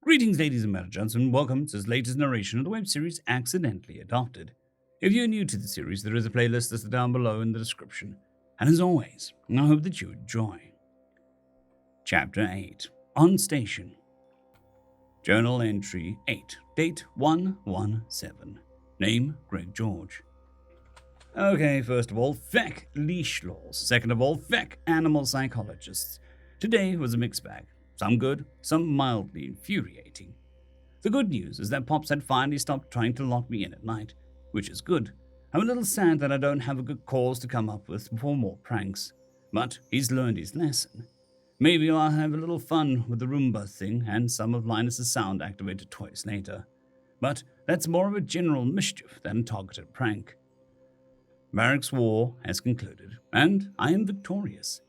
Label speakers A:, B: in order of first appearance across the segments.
A: Greetings, ladies and gentlemen, welcome to this latest narration of the web series Accidentally Adopted. If you're new to the series, there is a playlist listed down below in the description. And as always, I hope that you enjoy. Chapter 8. On Station. Journal Entry 8. Date 117. Name Greg George. Okay, first of all, feck leash laws. Second of all, feck animal psychologists. Today was a mixed bag. Some good, some mildly infuriating. The good news is that Pops had finally stopped trying to lock me in at night, which is good. I'm a little sad that I don't have a good cause to come up with for more pranks, but he's learned his lesson. Maybe I'll have a little fun with the Roomba thing and some of Linus's sound-activated toys later. But that's more of a general mischief than a targeted prank. Barracks War has concluded, and I am victorious.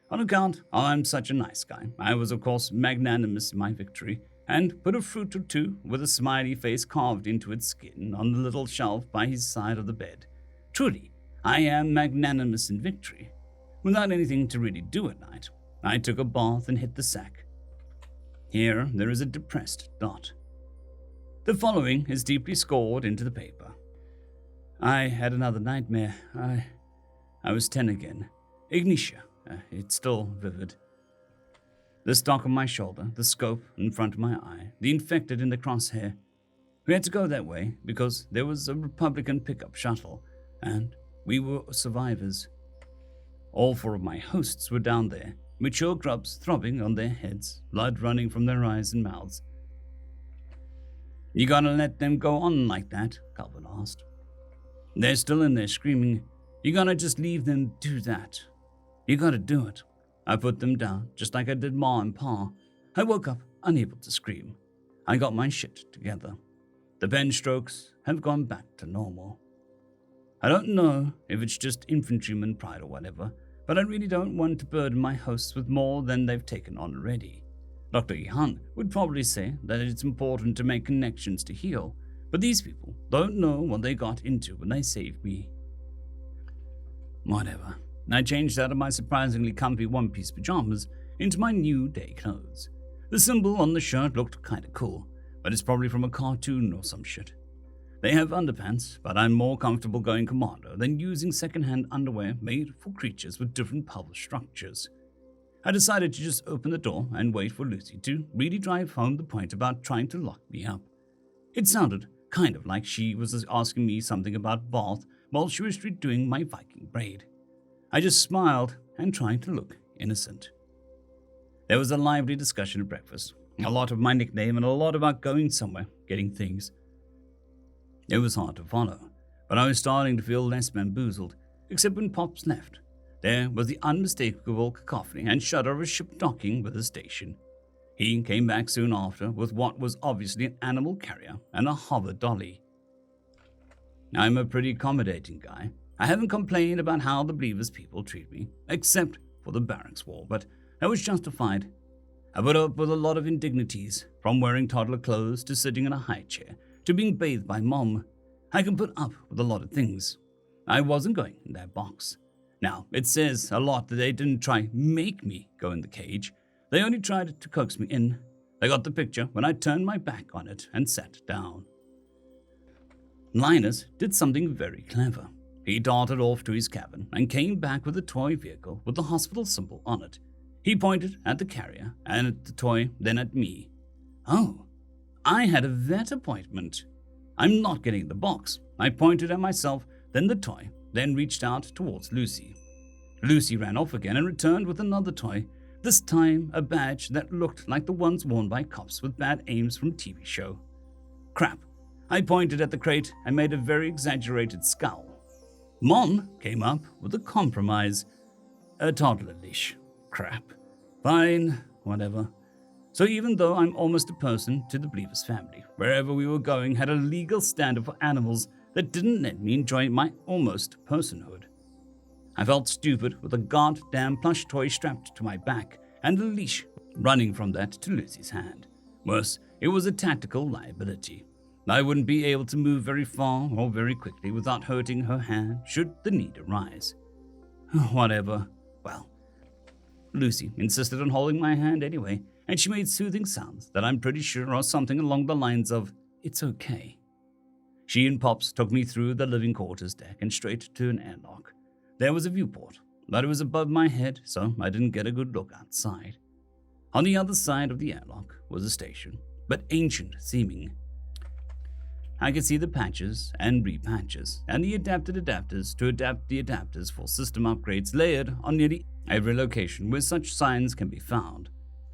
A: On account I'm such a nice guy, I was of course magnanimous in my victory, and put a fruit or two with a smiley face carved into its skin on the little shelf by his side of the bed. Truly, I am magnanimous in victory. Without anything to really do at night, I took a bath and hit the sack. Here there is a depressed dot. The following is deeply scored into the paper. I had another nightmare. I was 10 again. Ignitia. It's still vivid. The stock on my shoulder, the scope in front of my eye, the infected in the crosshair. We had to go that way because there was a Republican pickup shuttle, and we were survivors. All four of my hosts were down there, mature grubs throbbing on their heads, blood running from their eyes and mouths. You gotta let them go on like that, Calvin asked. They're still in there screaming. You gotta just leave them do that. You gotta do it. I put them down, just like I did Ma and Pa. I woke up, unable to scream. I got my shit together. The pen strokes have gone back to normal. I don't know if it's just infantryman pride or whatever, but I really don't want to burden my hosts with more than they've taken on already. Dr. Ihan would probably say that it's important to make connections to heal, but these people don't know what they got into when they saved me. Whatever. I changed out of my surprisingly comfy one-piece pajamas into my new day clothes. The symbol on the shirt looked kinda cool, but it's probably from a cartoon or some shit. They have underpants, but I'm more comfortable going commando than using second-hand underwear made for creatures with different pelvic structures. I decided to just open the door and wait for Lucy to really drive home the point about trying to lock me up. It sounded kind of like she was asking me something about bath while she was redoing my Viking braid. I just smiled and tried to look innocent. There was a lively discussion at breakfast, a lot of my nickname and a lot about going somewhere, getting things. It was hard to follow, but I was starting to feel less bamboozled, except when Pops left. There was the unmistakable cacophony and shudder of a ship docking with a station. He came back soon after with what was obviously an animal carrier and a hover dolly. I'm a pretty accommodating guy. I haven't complained about how the Believers people treat me, except for the Barracks War, but that was justified. I put up with a lot of indignities, from wearing toddler clothes to sitting in a high chair, to being bathed by Mom. I can put up with a lot of things. I wasn't going in that box. Now, it says a lot that they didn't try make me go in the cage. They only tried to coax me in. They got the picture when I turned my back on it and sat down. Linus did something very clever. He darted off to his cabin and came back with a toy vehicle with the hospital symbol on it. He pointed at the carrier and at the toy, then at me. Oh, I had a vet appointment. I'm not getting the box. I pointed at myself, then the toy, then reached out towards Lucy. Lucy ran off again and returned with another toy, this time a badge that looked like the ones worn by cops with bad aims from a TV show. Crap. I pointed at the crate and made a very exaggerated scowl. Mom came up with a compromise. A toddler leash. Crap. Fine, whatever. So even though I'm almost a person to the Believers family, wherever we were going had a legal standard for animals that didn't let me enjoy my almost personhood. I felt stupid with a goddamn plush toy strapped to my back and a leash running from that to Lucy's hand. Worse, it was a tactical liability. I wouldn't be able to move very far or very quickly without hurting her hand should the need arise. Whatever. Well, Lucy insisted on holding my hand anyway, and she made soothing sounds that I'm pretty sure are something along the lines of, "It's okay." She and Pops took me through the living quarters deck and straight to an airlock. There was a viewport, but it was above my head, so I didn't get a good look outside. On the other side of the airlock was a station, but ancient seeming. I could see the patches and repatches, and the adapted adapters to adapt the adapters for system upgrades layered on nearly every location where such signs can be found.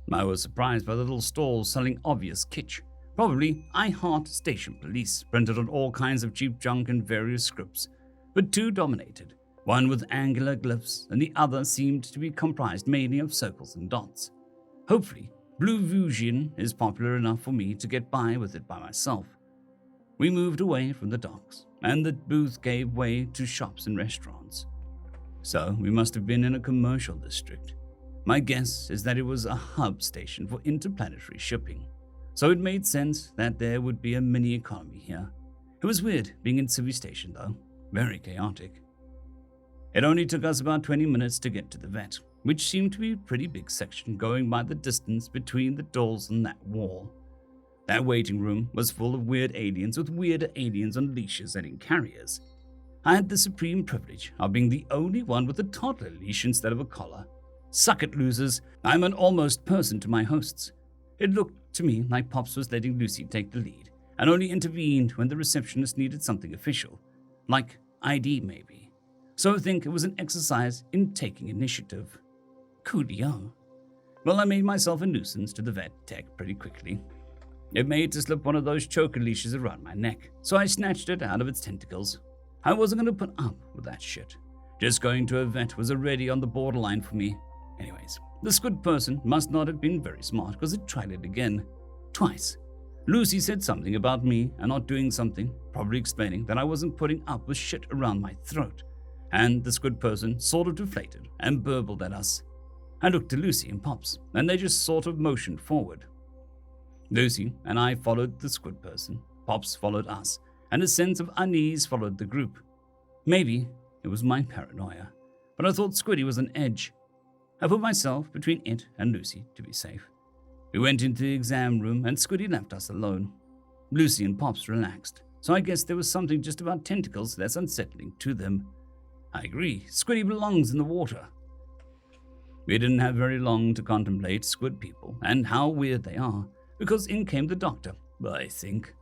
A: I was surprised by the little stalls selling obvious kitsch, probably "I Heart Station Police" printed on all kinds of cheap junk in various scripts, but two dominated, one with angular glyphs and the other seemed to be comprised mainly of circles and dots. Hopefully, Blue Fusion is popular enough for me to get by with it by myself. We moved away from the docks, and the booth gave way to shops and restaurants. So we must have been in a commercial district. My guess is that it was a hub station for interplanetary shipping, so it made sense that there would be a mini economy here. It was weird being in Civi Station though, very chaotic. It only took us about 20 minutes to get to the vet, which seemed to be a pretty big section going by the distance between the doors and that wall. That waiting room was full of weird aliens with weirder aliens on leashes and in carriers. I had the supreme privilege of being the only one with a toddler leash instead of a collar. Suck it, losers. I'm an almost person to my hosts. It looked to me like Pops was letting Lucy take the lead, and only intervened when the receptionist needed something official, like ID maybe. So I think it was an exercise in taking initiative. Coolio. Well, I made myself a nuisance to the vet tech pretty quickly. It made to slip one of those choker leashes around my neck, so I snatched it out of its tentacles. I wasn't going to put up with that shit. Just going to a vet was already on the borderline for me. Anyways, the squid person must not have been very smart because it tried it again. Twice. Lucy said something about me and not doing something, probably explaining that I wasn't putting up with shit around my throat. And the squid person sort of deflated and burbled at us. I looked to Lucy and Pops, and they just sort of motioned forward. Lucy and I followed the squid person, Pops followed us, and a sense of unease followed the group. Maybe it was my paranoia, but I thought Squiddy was an edge. I put myself between it and Lucy to be safe. We went into the exam room and Squiddy left us alone. Lucy and Pops relaxed, so I guess there was something just about tentacles that's unsettling to them. I agree, Squiddy belongs in the water. We didn't have very long to contemplate squid people and how weird they are, because in came the doctor, I think.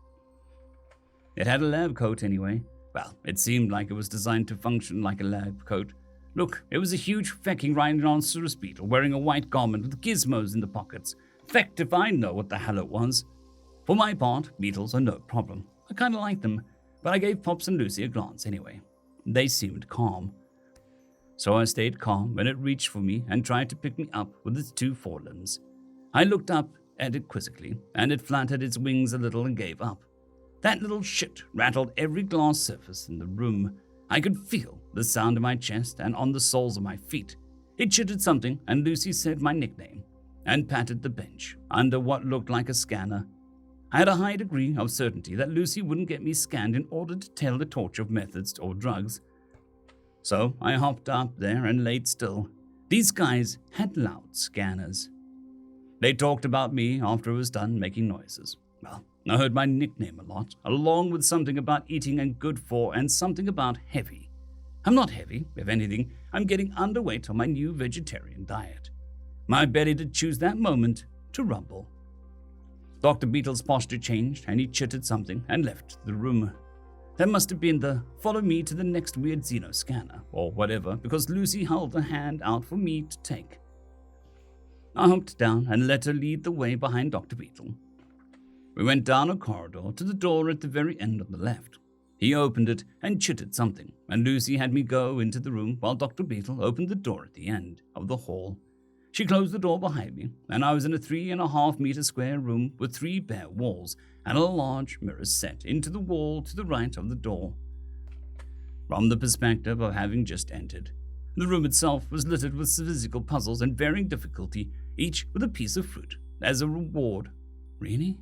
A: It had a lab coat anyway. Well, it seemed like it was designed to function like a lab coat. Look, it was a huge fecking rhinoceros beetle wearing a white garment with gizmos in the pockets. Fecked if I know what the hell it was. For my part, beetles are no problem. I kinda like them, but I gave Pops and Lucy a glance anyway. They seemed calm. So I stayed calm when it reached for me and tried to pick me up with its two forelimbs. I looked up at it quizzically, and it flattered its wings a little and gave up. That little shit rattled every glass surface in the room. I could feel the sound in my chest and on the soles of my feet. It chittered something, and Lucy said my nickname, and patted the bench under what looked like a scanner. I had a high degree of certainty that Lucy wouldn't get me scanned in order to tell the torch of methods or drugs. So I hopped up there and laid still. These guys had loud scanners. They talked about me after it was done making noises. Well, I heard my nickname a lot, along with something about eating and good for and something about heavy. I'm not heavy, if anything, I'm getting underweight on my new vegetarian diet. My belly did choose that moment to rumble. Dr. Beetle's posture changed and he chittered something and left the room. That must have been the follow me to the next weird xeno scanner or whatever, because Lucy held a hand out for me to take. I humped down and let her lead the way behind Dr. Beetle. We went down a corridor to the door at the very end on the left. He opened it and chittered something, and Lucy had me go into the room while Dr. Beetle opened the door at the end of the hall. She closed the door behind me, and I was in a 3.5 meter square room with 3 bare walls and a large mirror set into the wall to the right of the door. From the perspective of having just entered, the room itself was littered with physical puzzles and varying difficulty, each with a piece of fruit as a reward. Really?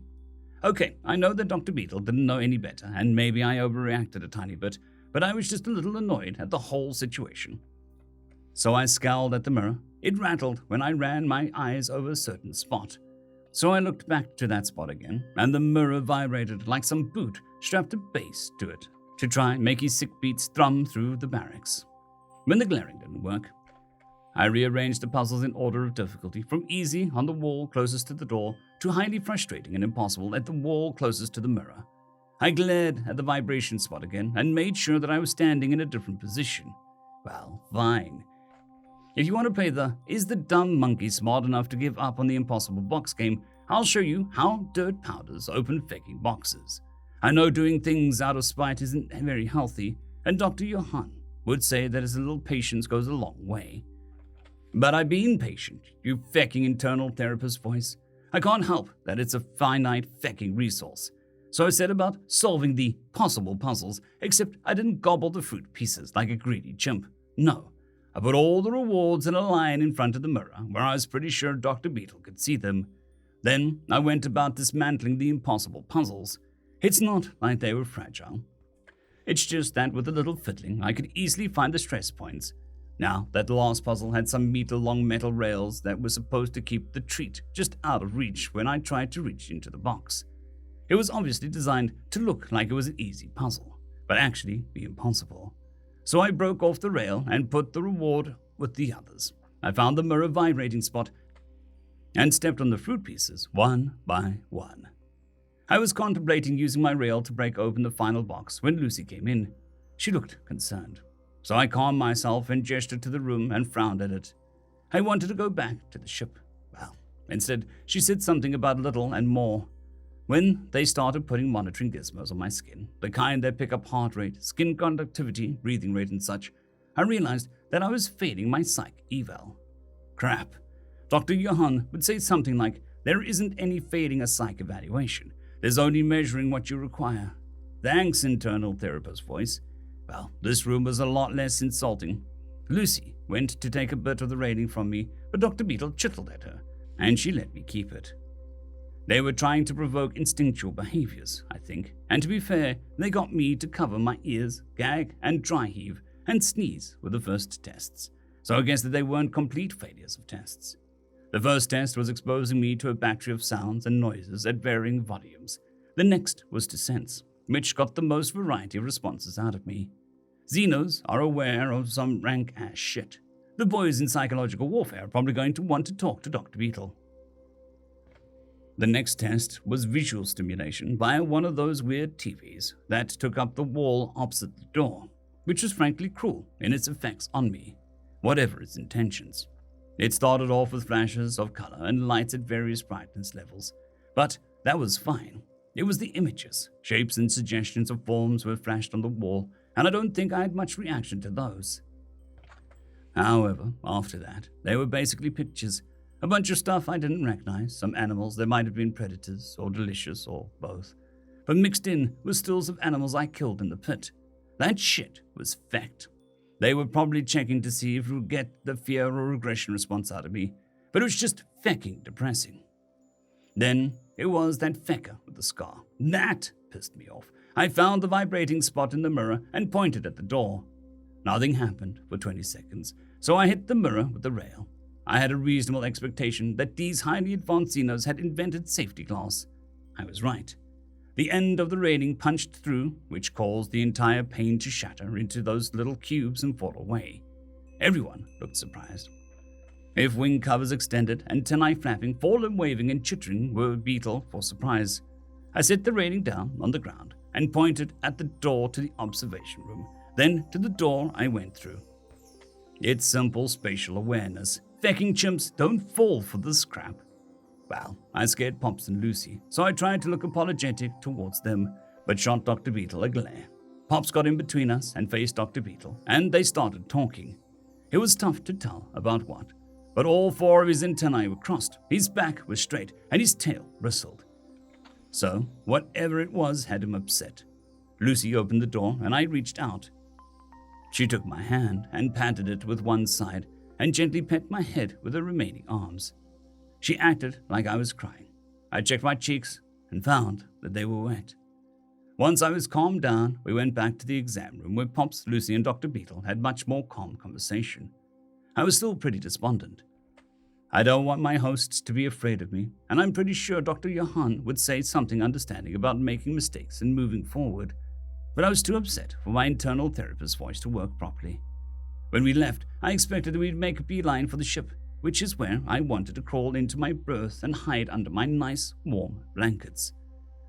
A: Okay, I know that Dr. Beetle didn't know any better, and maybe I overreacted a tiny bit, but I was just a little annoyed at the whole situation. So I scowled at the mirror. It rattled when I ran my eyes over a certain spot. So I looked back to that spot again, and the mirror vibrated like some boot strapped a bass to it to try and make his sick beats thrum through the barracks. When the glaring didn't work, I rearranged the puzzles in order of difficulty, from easy on the wall closest to the door to highly frustrating and impossible at the wall closest to the mirror. I glared at the vibration spot again and made sure that I was standing in a different position. Well, fine. If you want to play the "Is the dumb monkey smart enough to give up on the impossible box" game, I'll show you how dirt powders open faking boxes. I know doing things out of spite isn't very healthy, and Dr. Johan would say that a little patience goes a long way. But I've been patient, you fecking internal therapist voice. I can't help that it's a finite fecking resource. So I set about solving the possible puzzles, except I didn't gobble the fruit pieces like a greedy chimp. No, I put all the rewards in a line in front of the mirror, where I was pretty sure Dr. Beetle could see them. Then I went about dismantling the impossible puzzles. It's not like they were fragile. It's just that with a little fiddling, I could easily find the stress points. Now, that last puzzle had some meter-long metal rails that were supposed to keep the treat just out of reach when I tried to reach into the box. It was obviously designed to look like it was an easy puzzle, but actually be impossible. So I broke off the rail and put the reward with the others. I found the mirror vibrating spot and stepped on the fruit pieces one by one. I was contemplating using my rail to break open the final box when Lucy came in. She looked concerned. So I calmed myself and gestured to the room and frowned at it. I wanted to go back to the ship. Well, instead, she said something about little and more. When they started putting monitoring gizmos on my skin, the kind that pick up heart rate, skin conductivity, breathing rate and such, I realized that I was failing my psych eval. Crap. Dr. Johan would say something like, "There isn't any failing a psych evaluation. There's only measuring what you require." Thanks, internal therapist voice. Well, this room was a lot less insulting. Lucy went to take a bit of the rating from me, but Dr. Beetle chittled at her, and she let me keep it. They were trying to provoke instinctual behaviors, I think, and to be fair, they got me to cover my ears, gag, and dry heave, and sneeze with the first tests, so I guess that they weren't complete failures of tests. The first test was exposing me to a battery of sounds and noises at varying volumes. The next was to sense, which got the most variety of responses out of me. Xenos are aware of some rank-ass shit. The boys in psychological warfare are probably going to want to talk to Dr. Beetle. The next test was visual stimulation via one of those weird TVs that took up the wall opposite the door, which was frankly cruel in its effects on me, whatever its intentions. It started off with flashes of color and lights at various brightness levels, but that was fine. It was the images, shapes and suggestions of forms were flashed on the wall, and I don't think I had much reaction to those. However, after that, they were basically pictures, a bunch of stuff I didn't recognize, some animals that might have been predators or delicious or both, but mixed in with stills of animals I killed in the pit. That shit was fact. They were probably checking to see if it would get the fear or regression response out of me, but it was just fecking depressing. Then it was that fecker with the scar. That pissed me off. I found the vibrating spot in the mirror and pointed at the door. Nothing happened for 20 seconds, so I hit the mirror with the rail. I had a reasonable expectation that these highly advanced Xenos had invented safety glass. I was right. The end of the railing punched through, which caused the entire pane to shatter into those little cubes and fall away. Everyone looked surprised. If wing covers extended, antennae flapping, fallen waving and chittering were Beetle for surprise. I set the railing down on the ground and pointed at the door to the observation room, then to the door I went through. It's simple spatial awareness. Fecking chimps don't fall for this crap. Well, I scared Pops and Lucy, so I tried to look apologetic towards them, but shot Dr. Beetle a glare. Pops got in between us and faced Dr. Beetle, and they started talking. It was tough to tell about what, but all four of his antennae were crossed, his back was straight, and his tail bristled. So, whatever it was had him upset. Lucy opened the door, and I reached out. She took my hand and patted it with one side, and gently pet my head with her remaining arms. She acted like I was crying. I checked my cheeks and found that they were wet. Once I was calmed down, we went back to the exam room where Pops, Lucy, and Dr. Beetle had much more calm conversation. I was still pretty despondent. I don't want my hosts to be afraid of me, and I'm pretty sure Dr. Johan would say something understanding about making mistakes and moving forward, but I was too upset for my internal therapist's voice to work properly. When we left, I expected that we'd make a beeline for the ship, which is where I wanted to crawl into my berth and hide under my nice, warm blankets.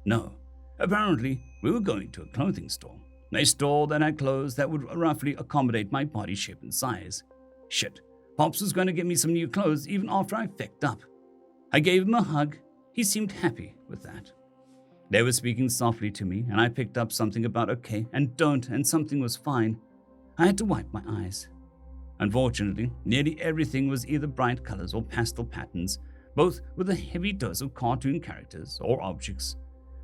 A: No, apparently we were going to a clothing store, a store that had clothes that would roughly accommodate my body shape and size. Shit, Pops was going to get me some new clothes even after I fecked up. I gave him a hug. He seemed happy with that. They were speaking softly to me, and I picked up something about okay and don't, and something was fine. I had to wipe my eyes. Unfortunately, nearly everything was either bright colors or pastel patterns, both with a heavy dose of cartoon characters or objects.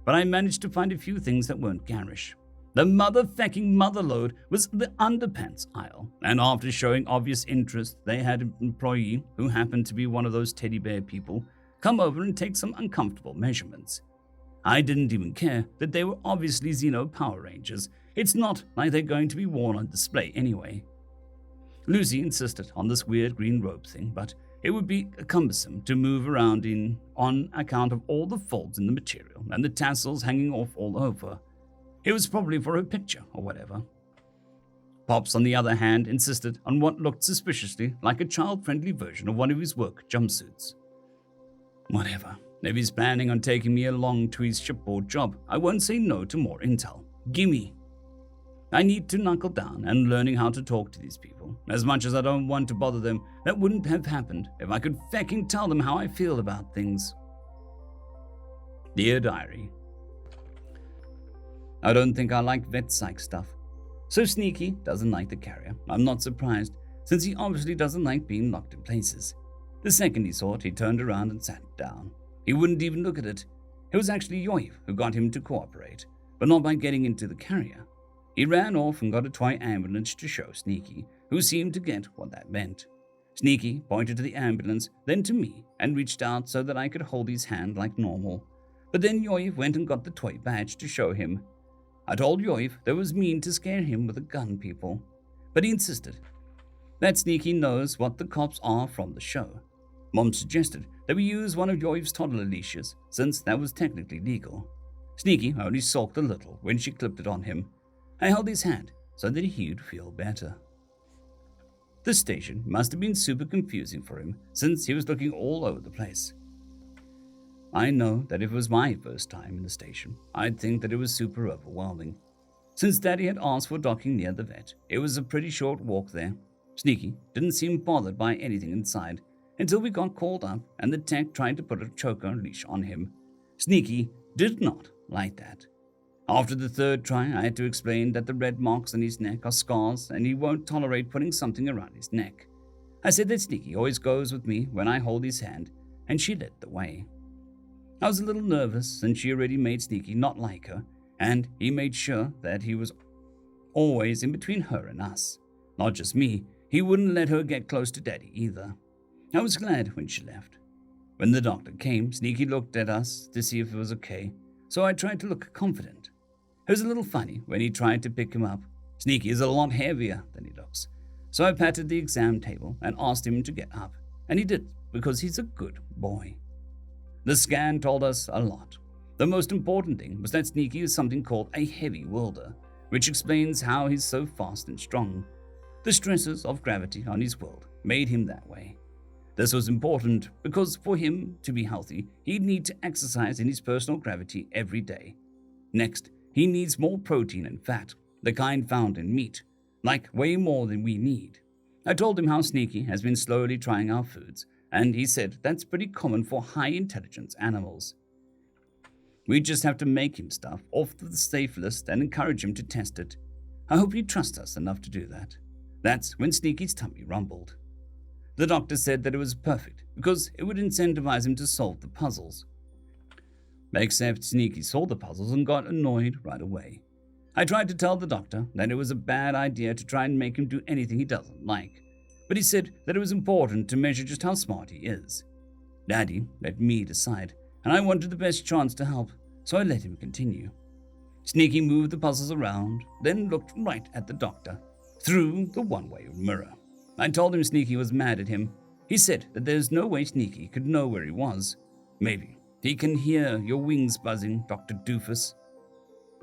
A: But I managed to find a few things that weren't garish. The motherfucking motherlode was the underpants aisle, and after showing obvious interest, they had an employee, who happened to be one of those teddy bear people, come over and take some uncomfortable measurements. I didn't even care that they were obviously Xeno Power Rangers. It's not like they're going to be worn on display anyway. Lucy insisted on this weird green robe thing, but it would be cumbersome to move around in on account of all the folds in the material and the tassels hanging off all over. It was probably for a picture or whatever. Pops, on the other hand, insisted on what looked suspiciously like a child-friendly version of one of his work jumpsuits. Whatever. If he's planning on taking me along to his shipboard job, I won't say no to more intel. Gimme. I need to knuckle down and learning how to talk to these people. As much as I don't want to bother them, that wouldn't have happened if I could fucking tell them how I feel about things. Dear Diary, I don't think I like vet psych stuff. So Sneaky doesn't like the carrier. I'm not surprised, since he obviously doesn't like being locked in places. The second he saw it, he turned around and sat down. He wouldn't even look at it. It was actually Yoiv who got him to cooperate, but not by getting into the carrier. He ran off and got a toy ambulance to show Sneaky, who seemed to get what that meant. Sneaky pointed to the ambulance, then to me, and reached out so that I could hold his hand like normal. But then Yoiv went and got the toy badge to show him. I told Yoiv that it was mean to scare him with a gun, people, but he insisted that Sneaky knows what the cops are from the show. Mom suggested that we use one of Yoiv's toddler leashes, since that was technically legal. Sneaky only sulked a little when she clipped it on him. I held his hand so that he'd feel better. The station must have been super confusing for him, since he was looking all over the place. I know that if it was my first time in the station, I'd think that it was super overwhelming. Since Daddy had asked for docking near the vet, it was a pretty short walk there. Sneaky didn't seem bothered by anything inside, until we got called up and the tech tried to put a choker leash on him. Sneaky did not like that. After the third try, I had to explain that the red marks on his neck are scars and he won't tolerate putting something around his neck. I said that Sneaky always goes with me when I hold his hand, and she led the way. I was a little nervous since she already made Sneaky not like her, and he made sure that he was always in between her and us. Not just me, he wouldn't let her get close to Daddy either. I was glad when she left. When the doctor came, Sneaky looked at us to see if it was okay, so I tried to look confident. It was a little funny when he tried to pick him up. Sneaky is a lot heavier than he looks, so I patted the exam table and asked him to get up, and he did because he's a good boy. The scan told us a lot. The most important thing was that Sneaky is something called a heavy welder, which explains how he's so fast and strong. The stresses of gravity on his world made him that way. This was important because for him to be healthy, he'd need to exercise in his personal gravity every day. Next, he needs more protein and fat, the kind found in meat, like way more than we need. I told him how Sneaky has been slowly trying our foods, and he said that's pretty common for high-intelligence animals. We just have to make him stuff off the safe list and encourage him to test it. I hope he trusts us enough to do that. That's when Sneaky's tummy rumbled. The doctor said that it was perfect because it would incentivize him to solve the puzzles. Except Sneaky saw the puzzles and got annoyed right away. I tried to tell the doctor that it was a bad idea to try and make him do anything he doesn't like, but he said that it was important to measure just how smart he is. Daddy let me decide, and I wanted the best chance to help, so I let him continue. Sneaky moved the puzzles around, then looked right at the doctor, through the one-way mirror. I told him Sneaky was mad at him. He said that there's no way Sneaky could know where he was. Maybe he can hear your wings buzzing, Dr. Doofus.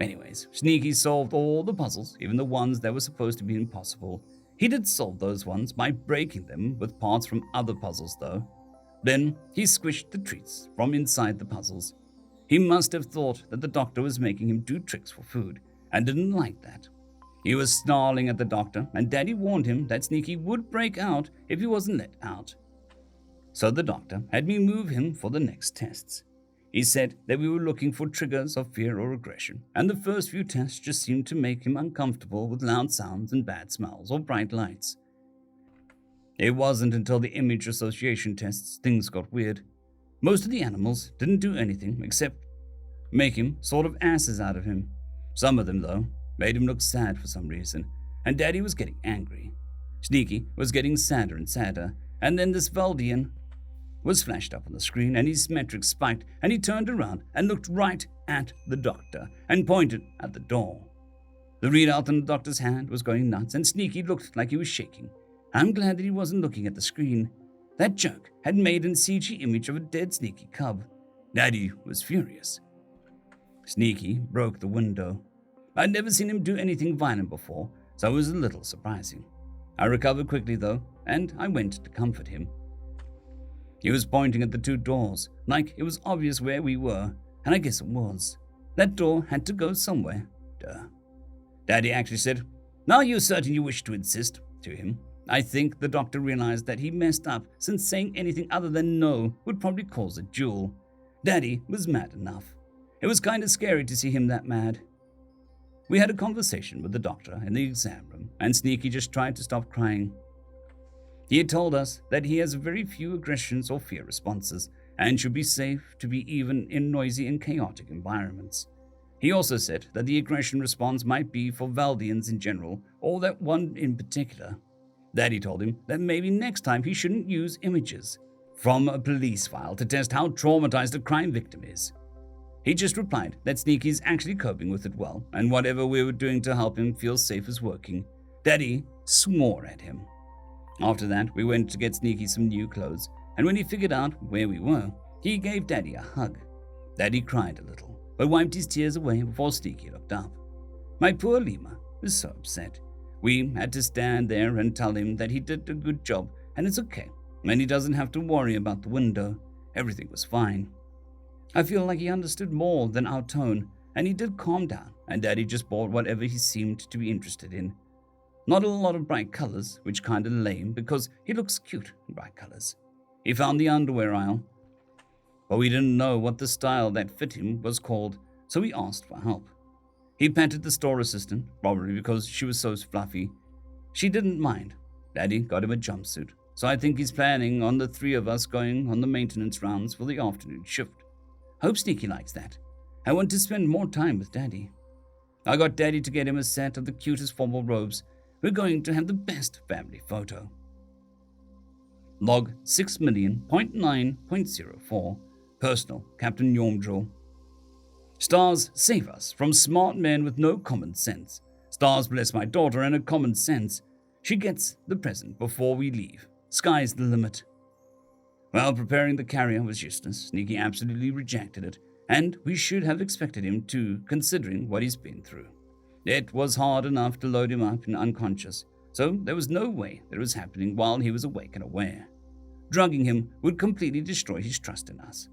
A: Anyways, Sneaky solved all the puzzles, even the ones that were supposed to be impossible. He did solve those ones by breaking them with parts from other puzzles, though. Then he squished the treats from inside the puzzles. He must have thought that the doctor was making him do tricks for food, and didn't like that. He was snarling at the doctor, and Daddy warned him that Sneaky would break out if he wasn't let out. So the doctor had me move him for the next tests. He said that we were looking for triggers of fear or aggression, and the first few tests just seemed to make him uncomfortable with loud sounds and bad smells or bright lights. It wasn't until the image association tests things got weird. Most of the animals didn't do anything except make him sort of asses out of him. Some of them, though, made him look sad for some reason, and Daddy was getting angry. Sneaky was getting sadder and sadder, and then this Valdian was flashed up on the screen, and his metrics spiked, and he turned around and looked right at the doctor and pointed at the door. The readout in the doctor's hand was going nuts, and Sneaky looked like he was shaking. I'm glad that he wasn't looking at the screen. That jerk had made a CG image of a dead Sneaky cub. Daddy was furious. Sneaky broke the window. I'd never seen him do anything violent before, so it was a little surprising. I recovered quickly, though, and I went to comfort him. He was pointing at the two doors, like it was obvious where we were, and I guess it was. That door had to go somewhere. Duh. Daddy actually said, "Now you're certain you wish to insist," to him. I think the doctor realized that he messed up, since saying anything other than no would probably cause a duel. Daddy was mad enough. It was kind of scary to see him that mad. We had a conversation with the doctor in the exam room, and Sneaky just tried to stop crying. He had told us that he has very few aggressions or fear responses, and should be safe to be even in noisy and chaotic environments. He also said that the aggression response might be for Valdians in general, or that one in particular. Daddy told him that maybe next time he shouldn't use images from a police file to test how traumatized a crime victim is. He just replied that Sneaky's actually coping with it well, and whatever we were doing to help him feel safe is working. Daddy swore at him. After that, we went to get Sneaky some new clothes, and when he figured out where we were, he gave Daddy a hug. Daddy cried a little, but wiped his tears away before Sneaky looked up. My poor Lima was so upset. We had to stand there and tell him that he did a good job, and it's okay, and he doesn't have to worry about the window. Everything was fine. I feel like he understood more than our tone, and he did calm down, and Daddy just bought whatever he seemed to be interested in. Not a lot of bright colors, which kinda lame because he looks cute in bright colors. He found the underwear aisle, but we didn't know what the style that fit him was called, so we asked for help. He patted the store assistant, probably because she was so fluffy. She didn't mind. Daddy got him a jumpsuit, so I think he's planning on the three of us going on the maintenance rounds for the afternoon shift. Hope Sneaky likes that. I want to spend more time with Daddy. I got Daddy to get him a set of the cutest formal robes. We're going to have the best family photo. Log 6,000,9.04. Personal, Captain Yormdrill. Stars save us from smart men with no common sense. Stars bless my daughter and her common sense. She gets the present before we leave. Sky's the limit. While preparing the carrier was useless, Sneaky absolutely rejected it, and we should have expected him to, considering what he's been through. It was hard enough to load him up and unconscious, so there was no way that it was happening while he was awake and aware. Drugging him would completely destroy his trust in us.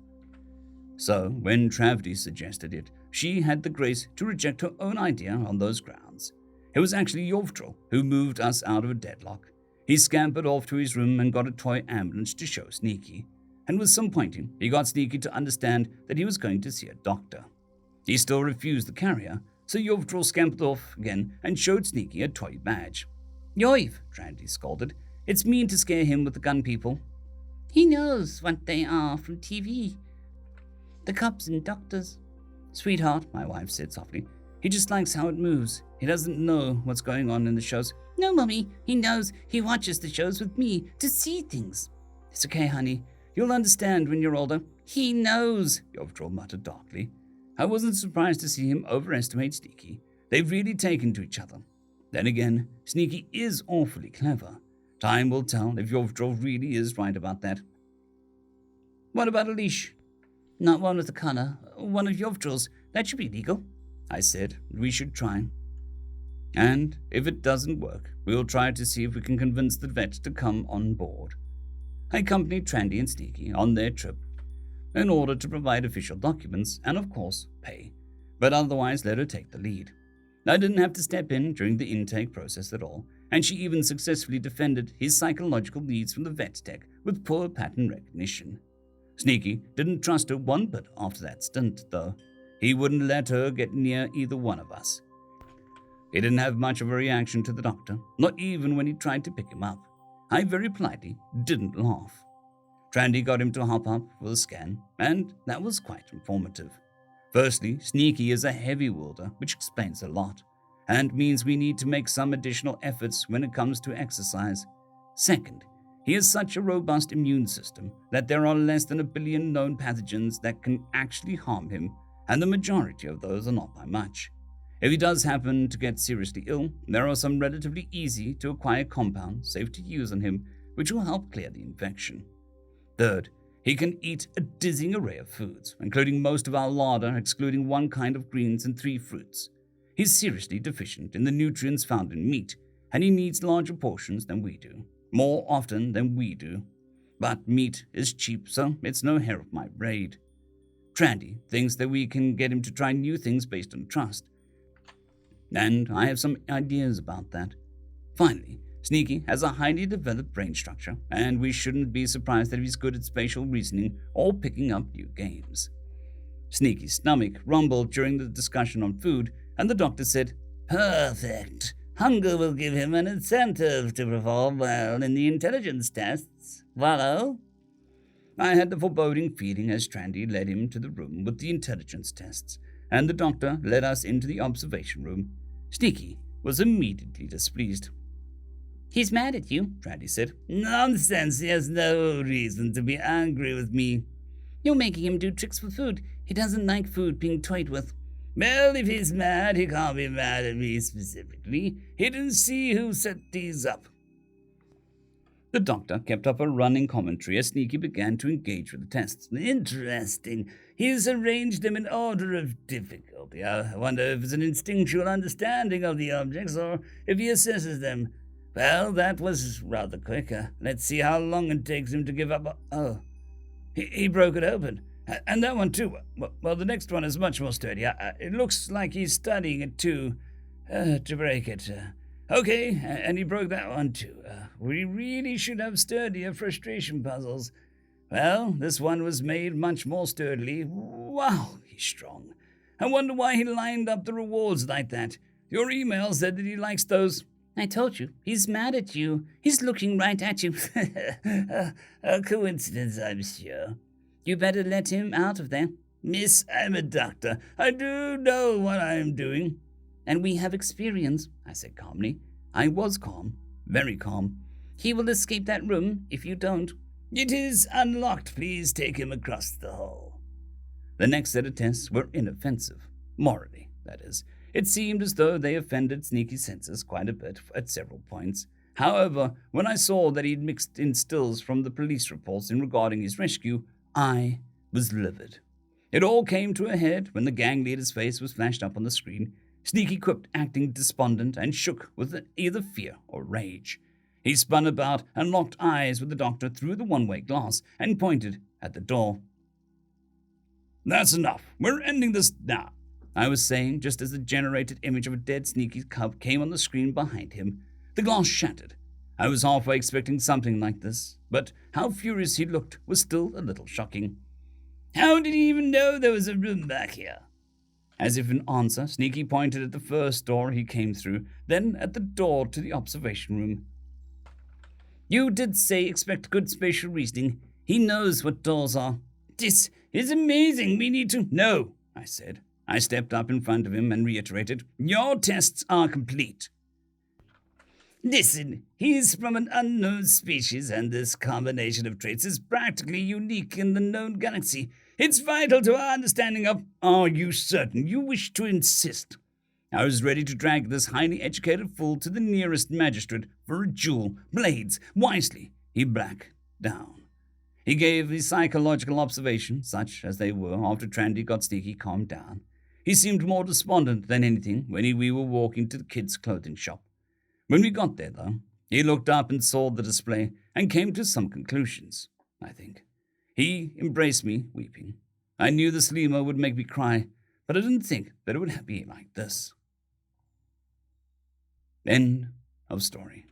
A: So, when Travdi suggested it, she had the grace to reject her own idea on those grounds. It was actually Yovtril who moved us out of a deadlock. He scampered off to his room and got a toy ambulance to show Sneaky, and with some pointing, he got Sneaky to understand that he was going to see a doctor. He still refused the carrier, so Yovtril scampered off again and showed Sneaky a toy badge. "Yoiv," Trandy scolded. "It's mean to scare him with the gun people." "He knows what they are from TV. The cops and doctors." "Sweetheart," my wife said softly, "he just likes how it moves. He doesn't know what's going on in the shows." "No, Mummy, he knows. He watches the shows with me to see things." "It's okay, honey. You'll understand when you're older." "He knows," Yovtril muttered darkly. I wasn't surprised to see him overestimate Sneaky. They've really taken to each other. Then again, Sneaky is awfully clever. Time will tell if Yovdrov really is right about that. What about a leash? Not one with a collar, one of Yovdrov's. That should be legal. I said we should try. And if it doesn't work, we'll try to see if we can convince the vet to come on board. I accompanied Trandy and Sneaky on their trip in order to provide official documents and, of course, pay, but otherwise let her take the lead. I didn't have to step in during the intake process at all, and she even successfully defended his psychological needs from the vet tech with poor pattern recognition. Sneaky didn't trust her one bit after that stint, though. He wouldn't let her get near either one of us. He didn't have much of a reaction to the doctor, not even when he tried to pick him up. I very politely didn't laugh. Trandy got him to hop up for the scan, and that was quite informative. Firstly, Sneaky is a heavy wielder, which explains a lot, and means we need to make some additional efforts when it comes to exercise. Second, he has such a robust immune system that there are less than 1 billion known pathogens that can actually harm him, and the majority of those are not by much. If he does happen to get seriously ill, there are some relatively easy to acquire compounds safe to use on him, which will help clear the infection. Third, he can eat a dizzying array of foods, including most of our larder, excluding 1 kind of greens and 3 fruits. He's seriously deficient in the nutrients found in meat, and he needs larger portions than we do, more often than we do. But meat is cheap, so it's no hair of my braid. Trandy thinks that we can get him to try new things based on trust, and I have some ideas about that. Finally, Sneaky has a highly developed brain structure, and we shouldn't be surprised that he's good at spatial reasoning or picking up new games. Sneaky's stomach rumbled during the discussion on food, and the doctor said, "Perfect. Hunger will give him an incentive to perform well in the intelligence tests. Follow?" I had the foreboding feeling as Trandy led him to the room with the intelligence tests, and the doctor led us into the observation room. Sneaky was immediately displeased. "He's mad at you," Trandy said. "Nonsense, he has no reason to be angry with me." "You're making him do tricks for food. He doesn't like food being toyed with." "Well, if he's mad, he can't be mad at me specifically. He didn't see who set these up." The doctor kept up a running commentary as Sneaky began to engage with the tests. "Interesting. He's arranged them in order of difficulty. I wonder if it's an instinctual understanding of the objects or if he assesses them. Well, that was rather quick. Let's see how long it takes him to give up. Oh, he broke it open. And that one too. Well, the next one is much more sturdy. It looks like he's studying it too, to break it. Okay, and he broke that one too. We really should have sturdier frustration puzzles. Well, this one was made much more sturdily. Wow, he's strong. I wonder why he lined up the rewards like that. Your email said that he likes those." "I told you, he's mad at you. He's looking right at you." A coincidence, I'm sure. "You better let him out of there." "Miss, I'm a doctor. I do know what I'm doing." "And we have experience," I said calmly. I was calm, very calm. "He will escape that room if you don't." "It is unlocked. Please take him across the hall." The next set of tests were inoffensive. Morally, that is. It seemed as though they offended Sneaky's senses quite a bit at several points. However, when I saw that he'd mixed in stills from the police reports in regarding his rescue, I was livid. It all came to a head when the gang leader's face was flashed up on the screen. Sneaky quipped, acting despondent, and shook with either fear or rage. He spun about and locked eyes with the doctor through the one-way glass and pointed at the door. "That's enough. We're ending this now," I was saying, just as the generated image of a dead Sneaky cub came on the screen behind him. The glass shattered. I was halfway expecting something like this, but how furious he looked was still a little shocking. "How did he even know there was a room back here?" As if in answer, Sneaky pointed at the first door he came through, then at the door to the observation room. "You did say expect good spatial reasoning. He knows what doors are." "This is amazing. We need to—" "No," I said. I stepped up in front of him and reiterated, "Your tests are complete." "Listen, he's from an unknown species, and this combination of traits is practically unique in the known galaxy. It's vital to our understanding of—" "Are you certain you wish to insist?" I was ready to drag this highly educated fool to the nearest magistrate for a duel. Blades, wisely, he backed down. He gave his psychological observations, such as they were, after Trandy got sneaky calmed down. He seemed more despondent than anything when we were walking to the kids' clothing shop. When we got there, though, he looked up and saw the display and came to some conclusions, I think. He embraced me, weeping. I knew this limo would make me cry, but I didn't think that it would be like this. End of story.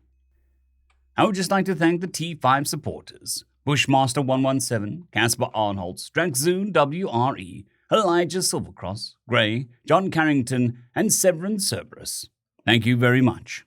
A: I would just like to thank the T5 supporters: Bushmaster117, Casper Arnholtz, Dragzoon W.R.E, Elijah Silvercross, Gray, Jon Carrington, and Sevaren Serberous. Thank you very much.